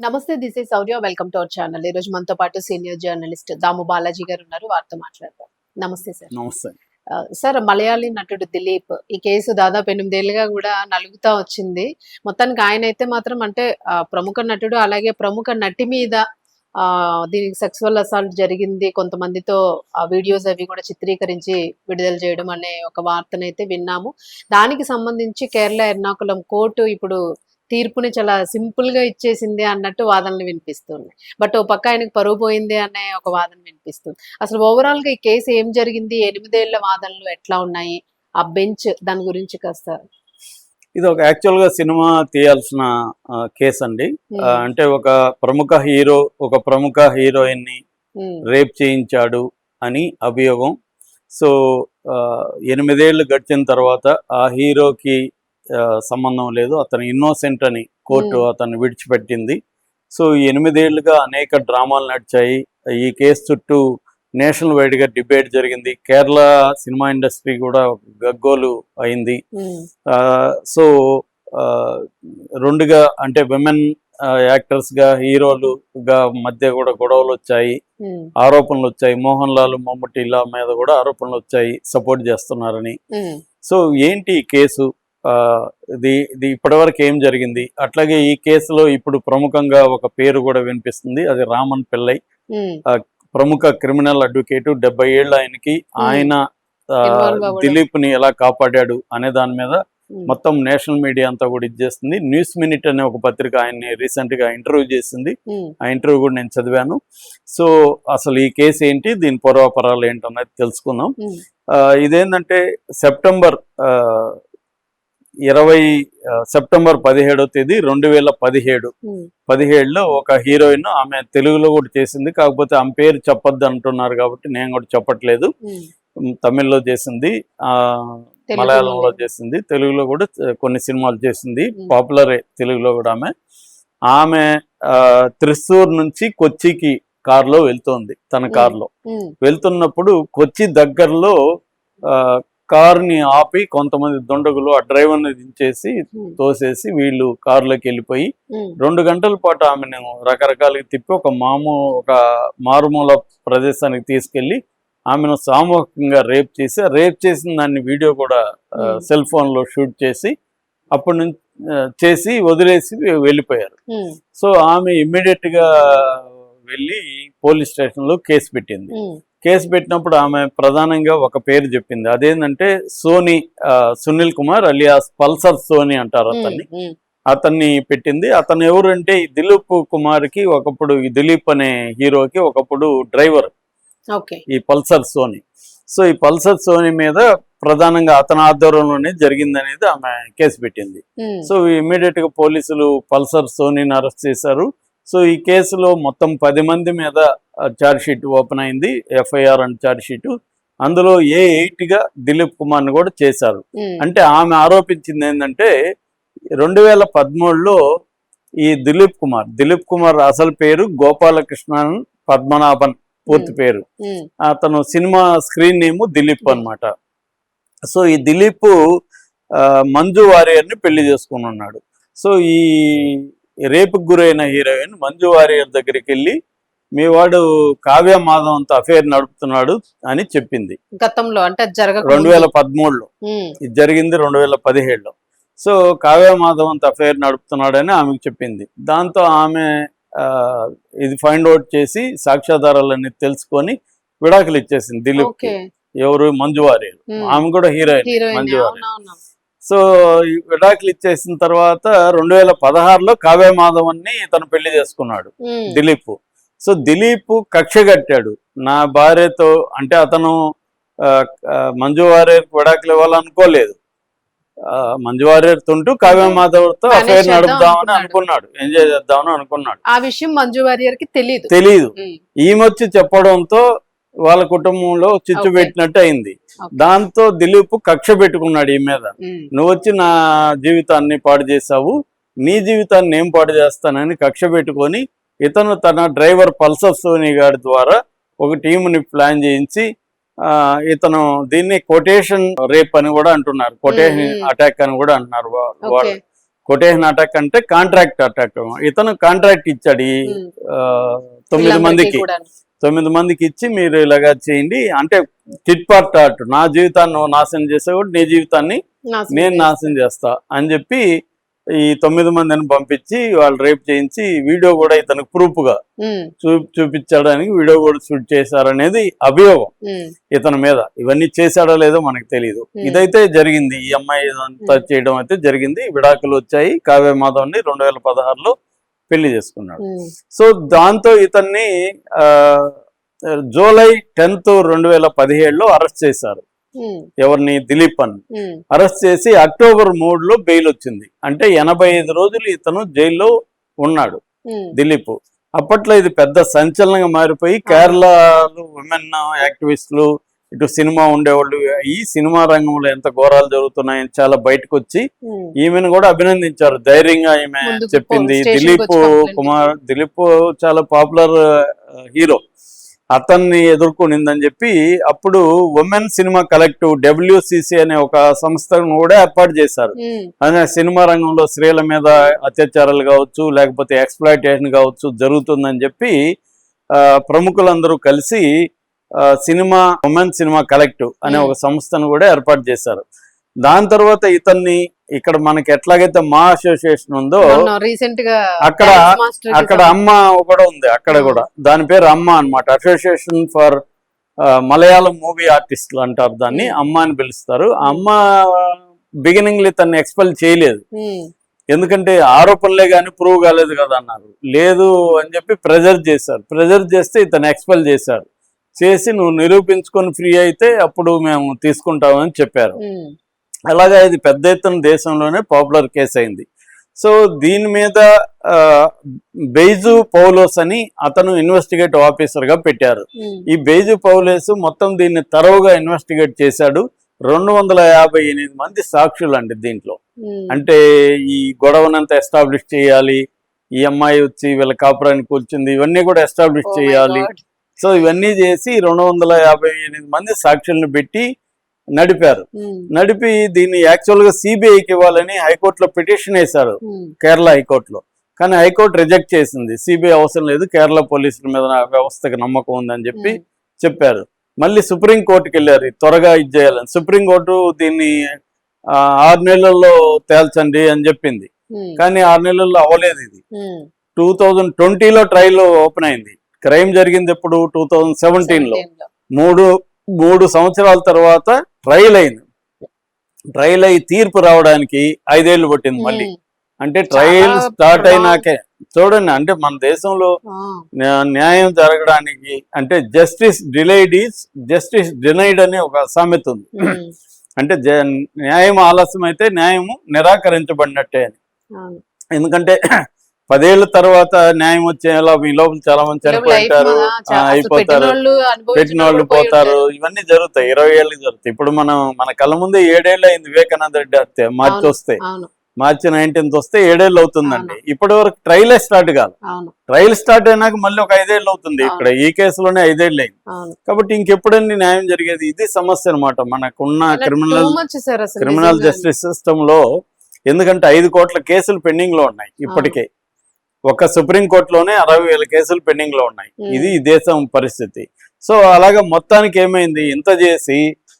నమస్తే. This is Sourya. Welcome to our channel. ఈ రోజు మనతో పాటు సీనియర్ జర్నలిస్ట్ దాము బాలాజీ గారు ఉన్నారు. వారితో మాట్లాడదాం. నమస్తే సార్. నమస్తే. సార్, మలయాళీ నటుడు దిలీప్ ఈ కేసు దాదాపు 8 ఏళ్లుగా కూడా నలుగుతా వచ్చింది. మొత్తానికి ఆయన అయితే మాత్రం అంటే ప్రముఖ నటుడు, అలాగే ప్రముఖ నటి మీద దీనికి సెక్సువల్ అసాల్ట్ జరిగింది, కొంతమందితో ఆ వీడియోస్ అవి కూడా చిత్రీకరించి విడుదల చేయడం అనే ఒక వార్తనైతే విన్నాము. దానికి సంబంధించి కేరళ ఎర్నాకుళం కోర్టు ఇప్పుడు తీర్పుని చాలా సింపుల్ గా ఇచ్చేసింది అన్నట్టు వాదనలు వినిపిస్తున్నాయి. బట్ ఓ పక్క ఆయనకు పరువు పోయింది అనే ఒక వాదన వినిపిస్తుంది. అసలు ఓవరాల్ గా ఈ కేసు ఏం జరిగింది, 8 ఏళ్ల వాదనలు ఎట్లా ఉన్నాయి, ఆ బెంచ్ దాని గురించి కాస్త. ఇది ఒక యాక్చువల్ గా సినిమా తీయాల్సిన కేసు అండి. అంటే ఒక ప్రముఖ హీరో ఒక ప్రముఖ హీరోయిన్ ని రేప్ చేయించాడు అని అభియోగం. సో 8 ఏళ్ళు గడిచిన తర్వాత ఆ హీరోకి సంబంధం లేదు, అతను ఇన్నోసెంట్ అని కోర్టు అతన్ని విడిచిపెట్టింది. సో 8 ఏళ్ళుగా అనేక డ్రామాలు నడిచాయి. ఈ కేసు చుట్టూ నేషనల్ వైడ్ గా డిబేట్ జరిగింది. కేరళ సినిమా ఇండస్ట్రీ కూడా గగ్గోలు అయింది. సో రెండుగా అంటే విమెన్ యాక్టర్స్ గా హీరోలుగా మధ్య కూడా గొడవలు వచ్చాయి, ఆరోపణలు వచ్చాయి. మోహన్ లాల్ మమ్ముటిలా మీద కూడా ఆరోపణలు వచ్చాయి, సపోర్ట్ చేస్తున్నారని. సో ఏంటి ఈ కేసు, ఇది ఇప్పటివరకు ఏం జరిగింది, అట్లాగే ఈ కేసులో ఇప్పుడు ప్రముఖంగా ఒక పేరు కూడా వినిపిస్తుంది, అది రామన్ పిల్లై. ప్రముఖ క్రిమినల్ అడ్వకేటు, 70 ఏళ్ళు ఆయనకి. ఆయన దిలీప్ ని ఎలా కాపాడాడు అనే దాని మీద మొత్తం నేషనల్ మీడియా అంతా కూడా ఇచ్చేస్తుంది. న్యూస్ మినిట్ అనే ఒక పత్రిక ఆయన్ని రీసెంట్ గా ఇంటర్వ్యూ చేసింది. ఆ ఇంటర్వ్యూ కూడా నేను చదివాను. సో అసలు ఈ కేసు ఏంటి, దీని పూర్వాపరాలు ఏంటన్నది తెలుసుకుందాం. ఇదేంటంటే సెప్టెంబర్ 17వ తేదీ 2017లో ఒక హీరోయిన్, ఆమె తెలుగులో కూడా చేసింది, కాకపోతే ఆమె పేరు చెప్పొద్దు అంటున్నారు కాబట్టి నేను కూడా చెప్పట్లేదు. తమిళ్లో చేసింది, మలయాళంలో చేసింది, తెలుగులో కూడా కొన్ని సినిమాలు చేసింది, పాపులరే తెలుగులో కూడా. ఆమె త్రిశూర్ నుంచి కొచ్చికి కారులో వెళ్తోంది. తన కారులో వెళ్తున్నప్పుడు కొచ్చి దగ్గరలో కారుని ఆపి కొంతమంది దుండగులు ఆ డ్రైవర్ని దించేసి తోసేసి వీళ్ళు కారులోకి వెళ్ళిపోయి 2 గంటల పాటు ఆమెను రకరకాలుగా తిప్పి ఒక మారుమూల ప్రదేశానికి తీసుకెళ్లి ఆమెను సామూహికంగా రేప్ చేసిన దాన్ని వీడియో కూడా సెల్ ఫోన్ లో షూట్ చేసి అప్పటి నుంచి చేసి వదిలేసి వెళ్ళిపోయారు. సో ఆమె ఇమ్మీడియట్ గా వెళ్ళి పోలీస్ స్టేషన్ లో కేసు పెట్టింది. కేసు పెట్టినప్పుడు ఆమె ప్రధానంగా ఒక పేరు చెప్పింది, అదేంటంటే సునీల్ కుమార్ అలియాస్ పల్సర్ సోని అంటారు అతన్ని పెట్టింది. అతను ఎవరంటే ఈ దిలీప్ కుమార్ కి ఒకప్పుడు, ఈ దిలీప్ అనే హీరోకి ఒకప్పుడు డ్రైవర్ ఈ పల్సర్ సోని. సో ఈ పల్సర్ సోని మీద ప్రధానంగా అతని ఆధ్వర్యంలోనే జరిగిందనేది ఆమె కేసు పెట్టింది. సో ఇమ్మీడియట్ గా పోలీసులు పల్సర్ సోనిని అరెస్ట్ చేశారు. సో ఈ కేసులో మొత్తం 10 మంది మీద ఛార్జ్ షీట్ ఓపెన్ అయింది, ఎఫ్ఐఆర్ అండ్ ఛార్జ్ షీట్. అందులో A8 గా దిలీప్ కుమార్ ని కూడా చేశారు. అంటే ఆమె ఆరోపించింది ఏంటంటే 2013లో ఈ దిలీప్ కుమార్ అసలు పేరు గోపాలకృష్ణన్ పద్మనాభన్, పూర్తి పేరు. అతను సినిమా స్క్రీన్ నేమ్ దిలీప్ అన్నమాట. సో ఈ దిలీప్ మంజు వారియర్ ని పెళ్లి చేసుకుని ఉన్నాడు. సో ఈ రేపుకు గురైన హీరోయిన్ మంజు వారియర్ దగ్గరికి వెళ్ళి మీ వాడు కావ్య మాధవంతో అఫేర్ నడుపుతున్నాడు అని చెప్పింది గతంలో, అంటే 2013లో. ఇది జరిగింది 2017లో. సో కావ్య మాధవంతో అఫేర్ నడుపుతున్నాడని ఆమెకు చెప్పింది. దాంతో ఆమె ఇది ఫైండ్ అవుట్ చేసి సాక్ష్యాధారాలన్నీ తెలుసుకొని విడాకులు ఇచ్చేసింది దిలీప్. ఎవరు? మంజు వారియర్. ఆమె కూడా హీరోయిన్ మంజు వారియర్. సో విడాకులు ఇచ్చేసిన తర్వాత 2016లో కావ్య మాధవన్ని తను పెళ్లి చేసుకున్నాడు దిలీప్. సో దిలీప్ కక్ష కట్టాడు నా భార్యతో, అంటే అతను మంజు వారియర్ విడాకులు ఇవ్వాలనుకోలేదు. మంజు వారియర్ తుంటూ కావ్య మాధవ్తో అఫైర్ నడుపుదామని అనుకున్నాడు, ఎంజాయ్ చేద్దామని అనుకున్నాడు. ఆ విషయం మంజు వారియర్ కి తెలీదు. ఈమె చెప్పడంతో వాళ్ళ కుటుంబంలో చిచ్చు పెట్టినట్టు అయింది. దాంతో దిలీప్ కక్ష పెట్టుకున్నాడు ఈ మీద, నువ్వు వచ్చి నా జీవితాన్ని పాడు చేసావు, నీ జీవితాన్ని నేను పాడు చేస్తానని కక్ష పెట్టుకొని ఇతను తన డ్రైవర్ పల్సర్ సోని గారి ద్వారా ఒక టీంని ప్లాన్ చేయించి ఇతను దీన్ని కొటేషన్ రేప్ అని కూడా అంటున్నారు, కొటేషన్ అటాక్ అని కూడా అంటున్నారు. కొటేషన్ అటాక్ అంటే కాంట్రాక్ట్ అటాక్. ఇతను కాంట్రాక్ట్ ఇచ్చాడు ఈ ఉమ్. 9 వీళ్ళందరికీ మందికి. కూడా 9 మందికి ఇచ్చి మీరు ఇలాగా చేయండి అంటే టిట్ ఫార్ టాట్, నా జీవితాన్ని నువ్వు నాశనం చేసేవాడు, నీ జీవితాన్ని నేను నాశనం చేస్తా అని చెప్పి ఈ 9 మందిని పంపించి వాళ్ళు రేప్ చేయించి వీడియో కూడా ఇతనికి ప్రూఫ్ గా చూపించడానికి వీడియో కూడా షూట్ చేశారనేది అభియోగం ఇతని మీద. ఇవన్నీ చేశాడో లేదో మనకు తెలియదు. ఇదైతే జరిగింది, ఈ అమ్మాయి అంతా చేయడం అయితే జరిగింది. విడాకులు వచ్చాయి. కావ్య మాధవ్ని 2016లో పెళ్లి చేసుకున్నాడు. సో దాంతో ఇతన్ని జూలై 10, 2017లో అరెస్ట్ చేశారు. ఎవరిని? దిలీప్ అని అరెస్ట్ చేసి అక్టోబర్ 3లో బెయిల్ వచ్చింది. అంటే 85 రోజులు ఇతను జైల్లో ఉన్నాడు దిలీప్. అప్పట్లో ఇది పెద్ద సంచలనంగా మారిపోయి కేరళలో విమెన్ యాక్టివిస్టులు, ఇటు సినిమా ఉండేవాళ్ళు ఈ సినిమా రంగంలో ఎంత ఘోరాలు జరుగుతున్నాయని చాలా బయటకు వచ్చి ఈమెను కూడా అభినందించారు. ధైర్యంగా ఈమె చెప్పింది. దిలీప్ చాలా పాపులర్ హీరో, అతన్ని ఎదుర్కొనిందని చెప్పి అప్పుడు ఉమెన్ సినిమా కలెక్టివ్ WCC అనే ఒక సంస్థను కూడా ఏర్పాటు చేశారు. అదే సినిమా రంగంలో స్త్రీల మీద అత్యాచారాలు కావచ్చు, లేకపోతే ఎక్స్‌ప్లాయిటేషన్ కావచ్చు జరుగుతుందని చెప్పి ప్రముఖులందరూ కలిసి ఉమెన్ సినిమా కలెక్టివ్ అనే ఒక సంస్థను కూడా ఏర్పాటు చేశారు. దాని తర్వాత ఇతన్ని ఇక్కడ మనకి ఎట్లాగైతే మా అసోసియేషన్ ఉందో రీసెంట్ గా అక్కడ అమ్మ కూడా ఉంది. అక్కడ కూడా దాని పేరు అమ్మ అన్నమాట. అసోసియేషన్ ఫర్ మలయాళం మూవీ ఆర్టిస్టులు అంటారు దాన్ని, అమ్మ అని పిలుస్తారు. అమ్మ బిగినింగ్ లో ఇతన్ని ఎక్స్పెల్ చేయలేదు, ఎందుకంటే ఆరోపణలే కానీ ప్రూవ్ కాలేదు కదా అన్నారు. లేదు అని చెప్పి ప్రెజర్ చేశారు. ప్రెజర్ చేస్తే ఇతను ఎక్స్పెల్ చేశారు. చేసి నువ్వు నిరూపించుకొని ఫ్రీ అయితే అప్పుడు మేము తీసుకుంటామని చెప్పారు. అలాగా ఇది పెద్ద ఎత్తున దేశంలోనే పాపులర్ కేసు అయింది. సో దీని మీద బెయిజు పౌలోస్ అని అతను ఇన్వెస్టిగేటివ్ ఆఫీసర్ గా పెట్టారు. ఈ బెయిజు పౌలోస్ మొత్తం దీన్ని తరోగా ఇన్వెస్టిగేట్ చేశాడు. 258 మంది సాక్షులు అండి దీంట్లో. అంటే ఈ గొడవనంతా ఎస్టాబ్లిష్ చేయాలి, ఈ అమ్మాయి వచ్చి వీళ్ళ కాపురాన్ని కూర్చుంది, ఇవన్నీ కూడా ఎస్టాబ్లిష్ చేయాలి. సో ఇవన్నీ చేసి 258 మంది సాక్షులను పెట్టి నడిపారు. నడిపి దీన్ని యాక్చువల్ గా సిబిఐకి ఇవ్వాలని హైకోర్టులో పిటిషన్ వేశారు, కేరళ హైకోర్టులో. కానీ హైకోర్టు రిజెక్ట్ చేసింది. సిబిఐ అవసరం లేదు, కేరళ పోలీసుల మీద వ్యవస్థకు నమ్మకం ఉందని చెప్పి చెప్పారు. మళ్ళీ సుప్రీంకోర్టుకి వెళ్ళారు త్వరగా ఇది చేయాలని. సుప్రీంకోర్టు దీన్ని 6 నెలల్లో తేల్చండి అని చెప్పింది. కానీ 6 నెలల్లో అవ్వలేదు. ఇది 2020లో ట్రయల్ ఓపెన్ అయింది. క్రైమ్ జరిగింది ఎప్పుడు? 2017లో. మూడు సంవత్సరాల తర్వాత ట్రయల్ అయింది. ట్రయల్ అయ్యి తీర్పు రావడానికి 5 ఏళ్ళు పట్టింది మళ్ళీ. అంటే ట్రయల్ స్టార్ట్ అయినాకే చూడండి, అంటే మన దేశంలో న్యాయం జరగడానికి అంటే justice delayed is justice denied అనే ఒక సామెత ఉంది. అంటే న్యాయం ఆలస్యం అయితే న్యాయము నిరాకరించబడినట్టే అని. ఎందుకంటే 10 ఏళ్ల తర్వాత న్యాయం వచ్చేలా ఈ లోపల చాలా మంది చనిపోతారు, అయిపోతారు, పెట్టిన వాళ్ళు పోతారు, ఇవన్నీ జరుగుతాయి. 20 ఏళ్ళకి జరుగుతాయి. ఇప్పుడు మన కళ్ళ ముందే 7 ఏళ్ళు అయింది వివేకానంద రెడ్డి హత్య. మార్చి 19th వస్తే 7 ఏళ్ళు అవుతుందండి. ఇప్పటి వరకు ట్రయలే స్టార్ట్ కాదు. ట్రయల్ స్టార్ట్ అయినాక మళ్ళీ ఒక 5 ఏళ్ళు అవుతుంది. ఇక్కడ ఈ కేసులోనే 5 ఏళ్ళు అయింది. కాబట్టి ఇంకెప్పుడన్నీ న్యాయం జరిగేది? ఇది సమస్య అనమాట మనకున్న క్రిమినల్ జస్టిస్ సిస్టమ్ లో. ఎందుకంటే 5 కోట్ల కేసులు పెండింగ్ లో ఉన్నాయి ఇప్పటికే. ఒక సుప్రీంకోర్టులోనే 60,000 కేసులు పెండింగ్ లో ఉన్నాయి. ఇది ఈ దేశం పరిస్థితి. సో అలాగా మొత్తానికి ఏమైంది, ఇంత చేసి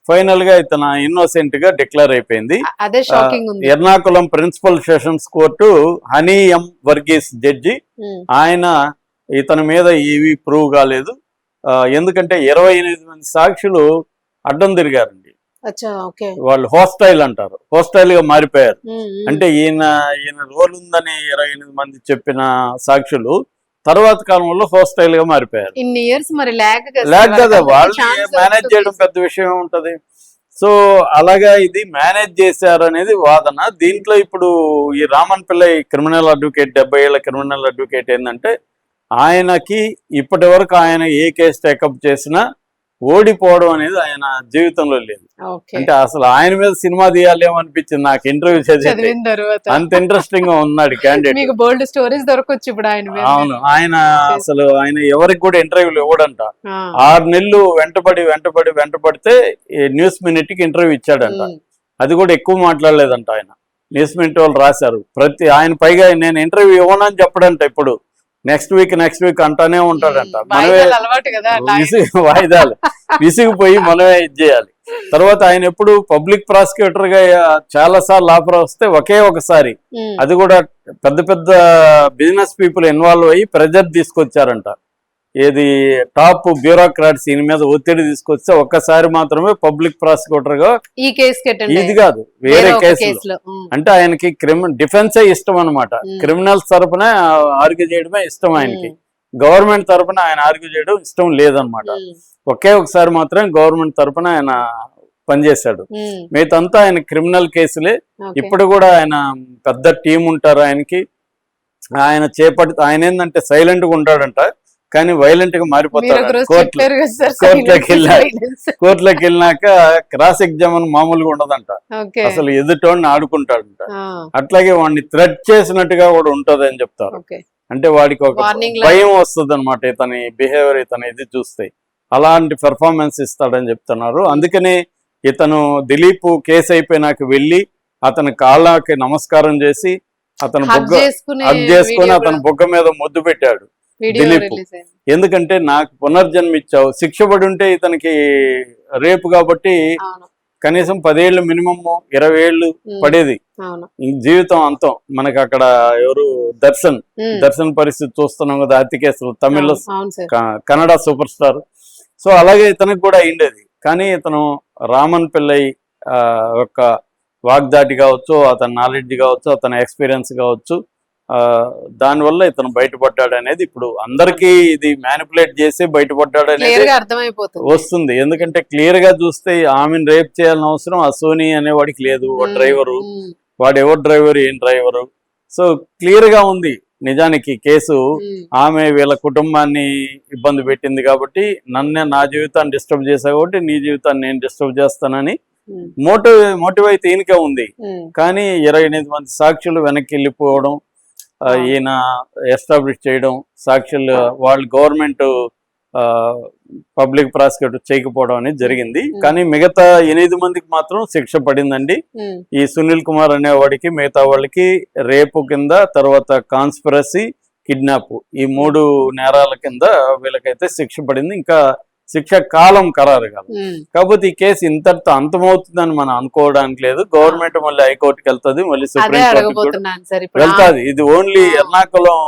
ఫైనల్ గా ఇతను ఇన్నోసెంట్ గా డిక్లేర్ అయిపోయింది. Ernakulam principal sessions court Honey M Varghese judge, ఆయన ఇతని మీద ఏవి ప్రూవ్ కాలేదు. ఎందుకంటే 28 మంది సాక్షులు అడ్డం తిరిగారండి. వాళ్ళు హోస్టైల్ అంటారు, హోస్టైల్ గా మారిపోయారు. అంటే ఈయన రోల్ ఉందని 28 మంది చెప్పిన సాక్షులు తర్వాత కాలంలో హోస్టైల్ గా మారిపోయారు. లాగ్ కదా, వాళ్ళు మేనేజ్ చేయడం పెద్ద విషయం ఉంటది. సో అలాగా ఇది మేనేజ్ చేశారు అనేది వాదన. దీంట్లో ఇప్పుడు ఈ రామన్ పిల్లై క్రిమినల్ అడ్వకేట్, 70 ఏళ్ల క్రిమినల్ అడ్వకేట్ ఏంటంటే, ఆయనకి ఇప్పటి వరకు ఆయన ఏ కేసు టేకప్ చేసినా ఓడిపోవడం అనేది ఆయన జీవితంలో లేదు. అంటే అసలు ఆయన మీద సినిమా తీయాలేమో అనిపించింది నాకు ఇంటర్వ్యూ చదివిన తర్వాత. అంత ఇంట్రెస్టింగ్ గా ఉన్నాడు క్యాండిడేట్. బోల్డ్ స్టోరీస్ దొరకొచ్చు ఇప్పుడు ఆయన. అవును, ఆయన ఎవరికి కూడా ఇంటర్వ్యూలు ఇవ్వడంట. 6 నెలలు వెంటబడితే న్యూస్ మినిట్ కి ఇంటర్వ్యూ ఇచ్చాడంట. అది కూడా ఎక్కువ మాట్లాడలేదంట ఆయన. న్యూస్ మినిట్ వాళ్ళు రాశారు. ఆయన పైగా నేను ఇంటర్వ్యూ ఇవ్వనని చెప్పడంట, ఇప్పుడు నెక్స్ట్ వీక్ అంటానే ఉంటాడంట. మనమే వాయిదాలు అలవాటు కదా వాయిదాలు విసిగిపోయి మనమే ఇది చేయాలి. తర్వాత ఆయన ఎప్పుడు పబ్లిక్ ప్రాసిక్యూటర్ గా చాలా సార్లు ఆఫర్ వస్తే ఒకే ఒకసారి, అది కూడా పెద్ద పెద్ద బిజినెస్ పీపుల్ ఇన్వాల్వ్ అయ్యి ప్రెజర్ తీసుకొచ్చారంట. ఏది టాప్ బ్యూరోక్రాట్స్ ఈయన మీద ఒత్తిడి తీసుకొస్తే ఒక్కసారి మాత్రమే పబ్లిక్ ప్రాసిక్యూటర్ గా, ఈ కేసు ఇది కాదు వేరే కేసులో. అంటే ఆయనకి డిఫెన్సే ఇష్టం అనమాట. క్రిమినల్స్ తరపున ఆర్గ్యూ చేయడమే ఇష్టం ఆయనకి, గవర్నమెంట్ తరపున ఆయన ఆర్గ్యూ చేయడం ఇష్టం లేదనమాట. ఒకే ఒకసారి మాత్రం గవర్నమెంట్ తరపున ఆయన పనిచేశాడు. మిగతంతా ఆయన క్రిమినల్ కేసులే. ఇప్పుడు కూడా ఆయన పెద్ద టీం ఉంటారు ఆయనకి. ఆయన ఏంటంటే సైలెంట్ గా ఉంటాడంట, కానీ వైలెంట్ గా మారిపోతాడు. కోర్టులోకి వెళ్ళినాక క్రాస్ ఎగ్జామిన్ మామూలుగా ఉండదంట, అసలు ఎదుటోడిని ఆడుకుంటాడంట. అట్లాగే వాడిని థ్రెట్ చేసినట్టుగా కూడా ఉంటది అని చెప్తారు. అంటే వాడికి ఒక భయం వస్తుంది అనమాట ఇతని బిహేవియర్, ఇతని ఇది చూస్తే. అలాంటి పెర్ఫార్మెన్స్ ఇస్తాడని చెప్తున్నారు. అందుకని ఇతను దిలీప్ కేసు అయిపోయినాక వెళ్ళి అతని కాళ్ళకి నమస్కారం చేసి అతను హగ్ చేసుకుని అతని బొగ్గ మీద ముద్దు పెట్టాడు దిలీప్. ఎందుకంటే నాకు పునర్జన్మ ఇచ్చావు, శిక్ష పడి ఉంటే ఇతనికి రేపు కాబట్టి కనీసం 10 ఏళ్ళు మినిమం 20 ఏళ్ళు పడేది, జీవితం అంతం. మనకి అక్కడ ఎవరు దర్శన్ పరిస్థితి చూస్తున్నాం కదా, హత్య కేసులు తమిళ్లో కన్నడ సూపర్ స్టార్. సో అలాగే ఇతనికి కూడా అయిండేది. కానీ ఇతను రామన్ పిల్లై యొక్క వాగ్దాటి కావచ్చు, అతని నాలెడ్జ్ కావచ్చు, అతని ఎక్స్పీరియన్స్ కావచ్చు, దానివల్ల ఇతను బయటపడ్డాడు అనేది ఇప్పుడు అందరికీ ఇది మ్యానిపులేట్ చేసి బయటపడ్డాడు అనేది వస్తుంది. ఎందుకంటే క్లియర్ గా చూస్తే ఆమెను రేప్ చేయాల్సిన అవసరం ఆ సోనీ అనేవాడికి లేదు. డ్రైవరు వాడు ఎవరు డ్రైవరు, ఏం డ్రైవరు. సో క్లియర్ గా ఉంది. నిజానికి కేసు ఆమె వీళ్ళ కుటుంబాన్ని ఇబ్బంది పెట్టింది కాబట్టి, నా జీవితాన్ని డిస్టర్బ్ చేశా కాబట్టి నీ జీవితాన్ని నేను డిస్టర్బ్ చేస్తానని మోటివ్ అయితే ఈయనకే ఉంది. కానీ 28 మంది సాక్షులు వెనక్కి వెళ్ళిపోవడం, ఈయన ఎస్టాబ్లిష్ చేయడం, సాక్షులు వాళ్ళు గవర్నమెంట్ పబ్లిక్ ప్రాసిక్యూటర్ చేయకపోవడం అనేది జరిగింది. కానీ మిగతా 8 మందికి మాత్రం శిక్ష పడిందండి. ఈ సునీల్ కుమార్ అనేవాడికి, మిగతా వాళ్ళకి రేపు కింద, తర్వాత కాన్స్పిరసీ, కిడ్నాప్, ఈ 3 నేరాల కింద వీళ్ళకైతే శిక్ష పడింది. ఇంకా శిక్ష కాలం ఖరారు కాదు. కాకపోతే ఈ కేసు ఇంతటితో అంతమవుతుందని మనం అనుకోవడానికి లేదు. గవర్నమెంట్ మళ్ళీ హైకోర్టుకి వెళ్తుంది, మళ్ళీ సుప్రీం కోర్టుకి వెళ్తాది. ఇది ఓన్లీ ఎర్నాకుళం